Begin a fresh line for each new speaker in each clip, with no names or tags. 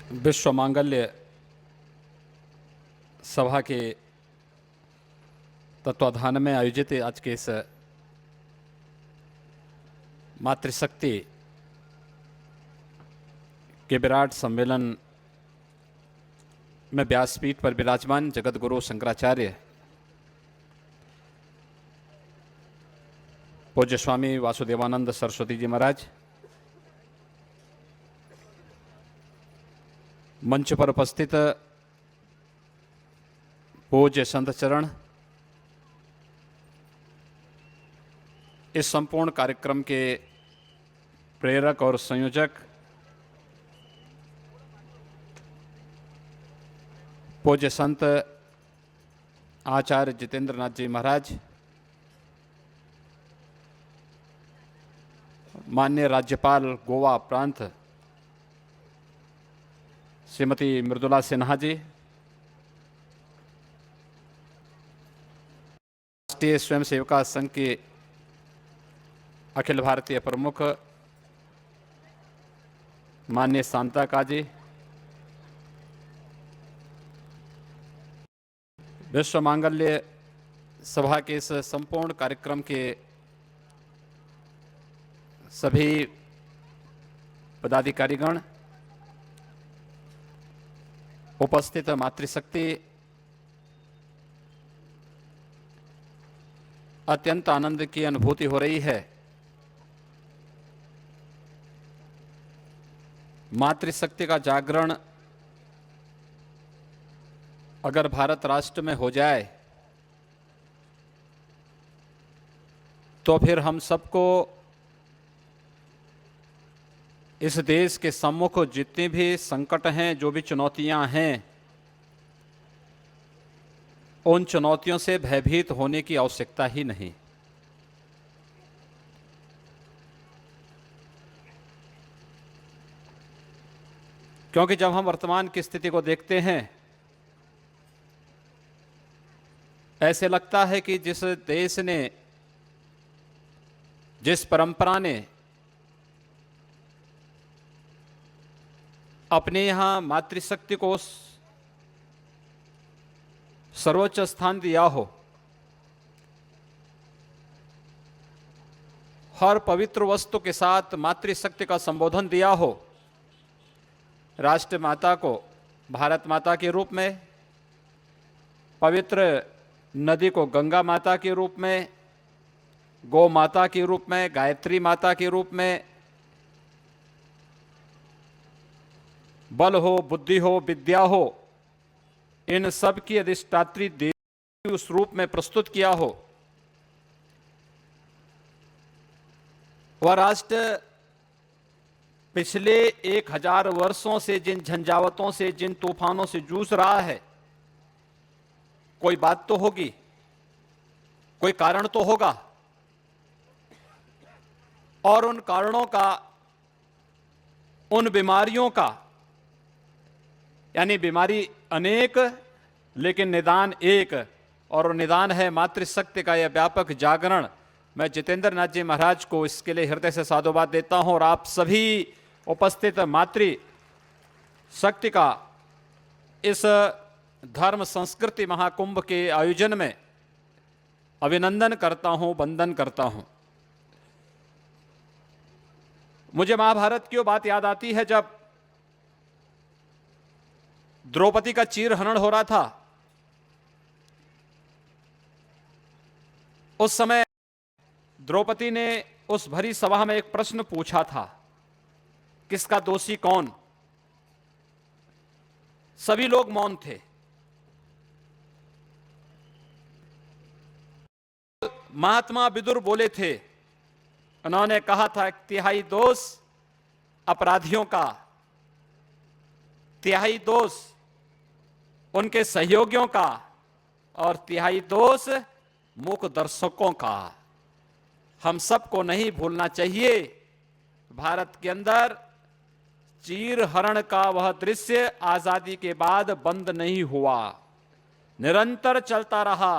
विश्व मांगल्य सभा के तत्वाधान में आयोजित आज के इस मातृशक्ति के विराट सम्मेलन में व्यासपीठ पर विराजमान जगत गुरु शंकराचार्य पूज्य स्वामी वासुदेवानंद सरस्वती जी महाराज, मंच पर उपस्थित पूज्य संत चरण, इस संपूर्ण कार्यक्रम के प्रेरक और संयोजक पूज्य संत आचार्य जितेंद्र नाथ जी महाराज, माननीय राज्यपाल गोवा प्रांत श्रीमती मृदुला सिन्हा जी, राष्ट्रीय स्वयंसेवका संघ के अखिल भारतीय प्रमुख माननीय शांता काजी, विश्व मांगल्य सभा के इस संपूर्ण कार्यक्रम के सभी पदाधिकारीगण, उपस्थित मातृशक्ति, अत्यंत आनंद की अनुभूति हो रही है। मातृशक्ति का जागरण अगर भारत राष्ट्र में हो जाए तो फिर हम सबको इस देश के सम्मुख जितने भी संकट हैं, जो भी चुनौतियां हैं, उन चुनौतियों से भयभीत होने की आवश्यकता ही नहीं। क्योंकि जब हम वर्तमान की स्थिति को देखते हैं, ऐसे लगता है कि जिस देश ने, जिस परंपरा ने अपने यहां मातृशक्ति को सर्वोच्च स्थान दिया हो, हर पवित्र वस्तु के साथ मातृशक्ति का संबोधन दिया हो, राष्ट्र माता को भारत माता के रूप में, पवित्र नदी को गंगा माता के रूप में, गौ माता के रूप में, गायत्री माता के रूप में, बल हो, बुद्धि हो, विद्या हो, इन सब की अधिष्ठात्री देवी उस रूप में प्रस्तुत किया हो, वह राष्ट्र पिछले 1000 वर्षों से जिन झंझावतों से, जिन तूफानों से जूझ रहा है, कोई बात तो होगी, कोई कारण तो होगा, और उन कारणों का, उन बीमारियों का, यानी बीमारी अनेक लेकिन निदान एक, और निदान है मातृशक्ति का यह व्यापक जागरण। मैं जितेंद्र नाथ जी महाराज को इसके लिए हृदय से साधुवाद देता हूं, और आप सभी उपस्थित मातृ शक्ति का इस धर्म संस्कृति महाकुंभ के आयोजन में अभिनंदन करता हूं, वंदन करता हूं। मुझे महाभारत की वो बात याद आती है जब द्रौपदी का चीरहरण हो रहा था। उस समय द्रौपदी ने उस भरी सभा में एक प्रश्न पूछा था, किसका दोषी कौन? सभी लोग मौन थे। महात्मा विदुर बोले थे, उन्होंने कहा था तिहाई दोष अपराधियों का, तिहाई दोष उनके सहयोगियों का, और तिहाई दोष मूक दर्शकों का। हम सबको नहीं भूलना चाहिए, भारत के अंदर चीरहरण का वह दृश्य आजादी के बाद बंद नहीं हुआ, निरंतर चलता रहा।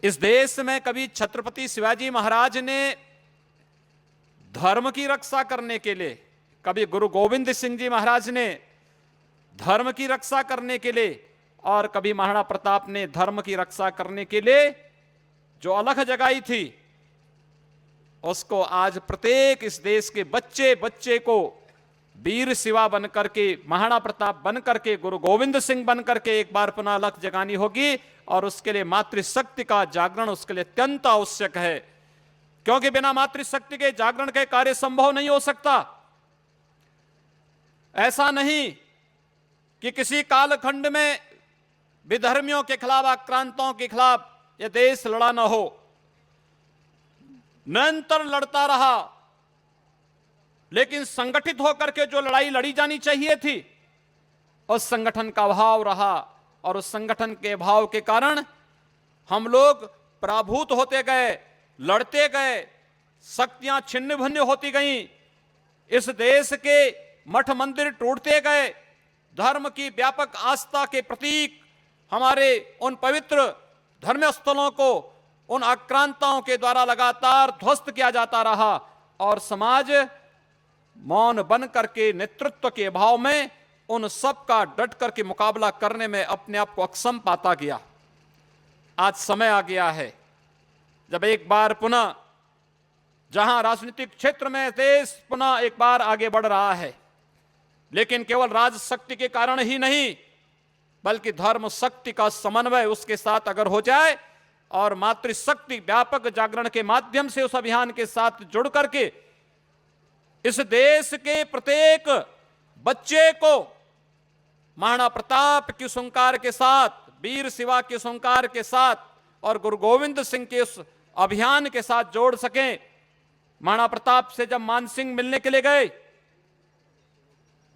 इस देश में कभी छत्रपति शिवाजी महाराज ने धर्म की रक्षा करने के लिए, कभी गुरु गोविंद सिंह जी महाराज ने धर्म की रक्षा करने के लिए और कभी महाराणा प्रताप ने धर्म की रक्षा करने के लिए जो अलख जगाई थी, उसको आज प्रत्येक इस देश के बच्चे बच्चे को वीर शिवा बन करके, महाराणा प्रताप बन करके, गुरु गोविंद सिंह बन करके एक बार पुनः अलख जगानी होगी। और उसके लिए मातृशक्ति का जागरण उसके लिए अत्यंत आवश्यक है, क्योंकि बिना मातृशक्ति के जागरण के कार्य संभव नहीं हो सकता। ऐसा नहीं कि किसी कालखंड में विधर्मियों के खिलाफ, आक्रांतों के खिलाफ यह देश लड़ा न हो, निरंतर लड़ता रहा, लेकिन संगठित होकर के जो लड़ाई लड़ी जानी चाहिए थी, उस संगठन का अभाव रहा। और उस संगठन के अभाव के कारण हम लोग पराभूत होते गए, लड़ते गए, शक्तियां छिन्न भिन्न होती गईं, इस देश के मठ मंदिर टूटते गए, धर्म की व्यापक आस्था के प्रतीक हमारे उन पवित्र धर्मस्थलों को उन आक्रांताओं के द्वारा लगातार ध्वस्त किया जाता रहा, और समाज मौन बन करके नेतृत्व के अभाव में उन सब का डट करके मुकाबला करने में अपने आप को अक्षम पाता गया। आज समय आ गया है जब एक बार पुनः, जहां राजनीतिक क्षेत्र में देश पुनः एक बार आगे बढ़ रहा है, लेकिन केवल राजशक्ति के कारण ही नहीं, बल्कि धर्म शक्ति का समन्वय उसके साथ अगर हो जाए और मातृशक्ति व्यापक जागरण के माध्यम से उस अभियान के साथ जुड़ करके इस देश के प्रत्येक बच्चे को महाराणा प्रताप की सुंकार के साथ, वीर शिवा की सुंकार के साथ और गुरु गोविंद सिंह के उस अभियान के साथ जोड़ सकें। महाराणा प्रताप से जब मान सिंह मिलने के लिए गए,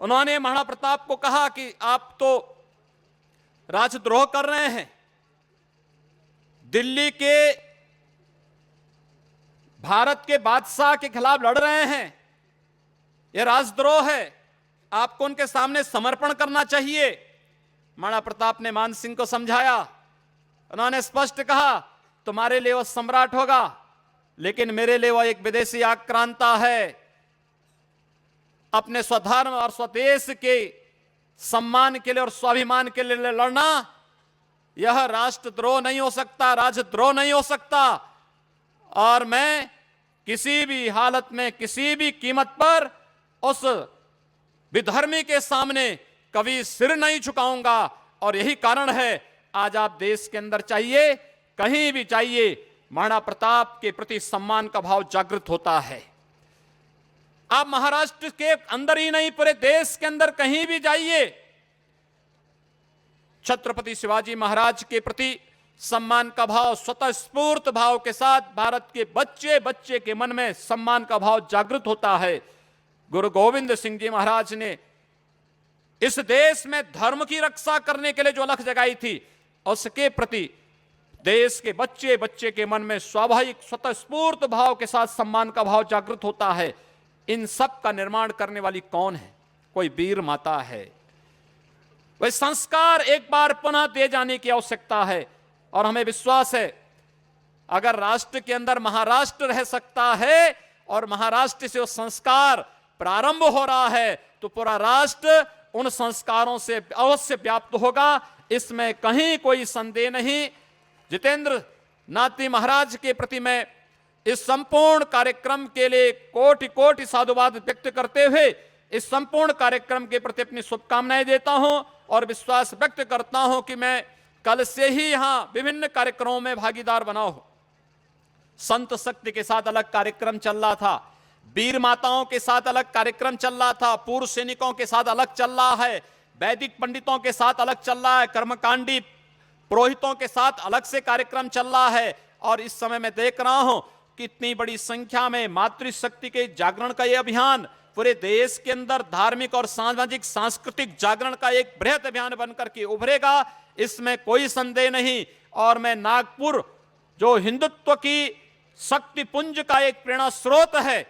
उन्होंने महाराणा प्रताप को कहा कि आप तो राजद्रोह कर रहे हैं, दिल्ली के भारत के बादशाह के खिलाफ लड़ रहे हैं, यह राजद्रोह है, आपको उनके सामने समर्पण करना चाहिए। महाराणा प्रताप ने मान सिंह को समझाया, उन्होंने स्पष्ट कहा तुम्हारे लिए वह सम्राट होगा, लेकिन मेरे लिए वह एक विदेशी आक्रांता है। अपने स्वधर्म और स्वदेश के सम्मान के लिए और स्वाभिमान के लिए लड़ना, यह राष्ट्रद्रोह नहीं हो सकता, राजद्रोह नहीं हो सकता, और मैं किसी भी हालत में, किसी भी कीमत पर उस विधर्मी के सामने कभी सिर नहीं झुकाऊंगा। और यही कारण है आज आप देश के अंदर चाहिए, कहीं भी चाहिए, महाराणा प्रताप के प्रति सम्मान का भाव जागृत होता है। आप महाराष्ट्र के अंदर ही नहीं, पूरे देश के अंदर कहीं भी जाइए, छत्रपति शिवाजी महाराज के प्रति सम्मान का भाव स्वतःस्फूर्त भाव के साथ भारत के बच्चे बच्चे के मन में सम्मान का भाव जागृत होता है। गुरु गोविंद सिंह जी महाराज ने इस देश में धर्म की रक्षा करने के लिए जो अलख जगाई थी, उसके प्रति देश के बच्चे बच्चे के मन में स्वाभाविक स्वतःस्फूर्त भाव के साथ सम्मान का भाव जागृत होता है। इन सब का निर्माण करने वाली कौन है? कोई वीर माता है। वह संस्कार एक बार पुनः दे जाने की आवश्यकता है, और हमें विश्वास है अगर राष्ट्र के अंदर महाराष्ट्र रह सकता है और महाराष्ट्र से वो संस्कार प्रारंभ हो रहा है, तो पूरा राष्ट्र उन संस्कारों से अवश्य व्याप्त होगा, इसमें कहीं कोई संदेह नहीं। जितेंद्र नाथ जी महाराज के प्रति मैं इस संपूर्ण कार्यक्रम के लिए कोटि कोटि साधुवाद व्यक्त करते हुए इस संपूर्ण कार्यक्रम के प्रति अपनी शुभकामनाएं देता हूं और विश्वास व्यक्त करता हूं कि मैं कल से ही यहां विभिन्न कार्यक्रमों में भागीदार बना हूं। संत शक्ति के साथ अलग कार्यक्रम चल रहा था, वीर माताओं के साथ अलग कार्यक्रम चल रहा था, पूर्व सैनिकों के साथ अलग चल रहा है, वैदिक पंडितों के साथ अलग चल रहा है, कर्मकांडी पुरोहितों के साथ अलग से कार्यक्रम चल रहा है। और इस समय मैं देख रहा हूं कि इतनी बड़ी संख्या में मातृशक्ति के जागरण का यह अभियान पूरे देश के अंदर धार्मिक और सामाजिक सांस्कृतिक जागरण का एक बृहद अभियान बनकर के उभरेगा, इसमें कोई संदेह नहीं। और मैं नागपुर जो हिंदुत्व की शक्ति पुंज का एक प्रेरणा स्रोत है,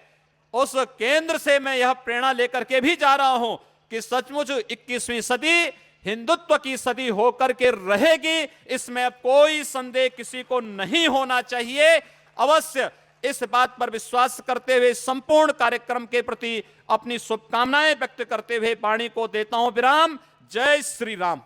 उस केंद्र से मैं यह प्रेरणा लेकर के भी जा रहा हूं कि सचमुच 21वीं सदी हिंदुत्व की सदी होकर के रहेगी, इसमें अब कोई संदेह किसी को नहीं होना चाहिए। अवश्य इस बात पर विश्वास करते हुए संपूर्ण कार्यक्रम के प्रति अपनी शुभकामनाएं व्यक्त करते हुए वाणी को देता हूं विराम। जय श्री राम।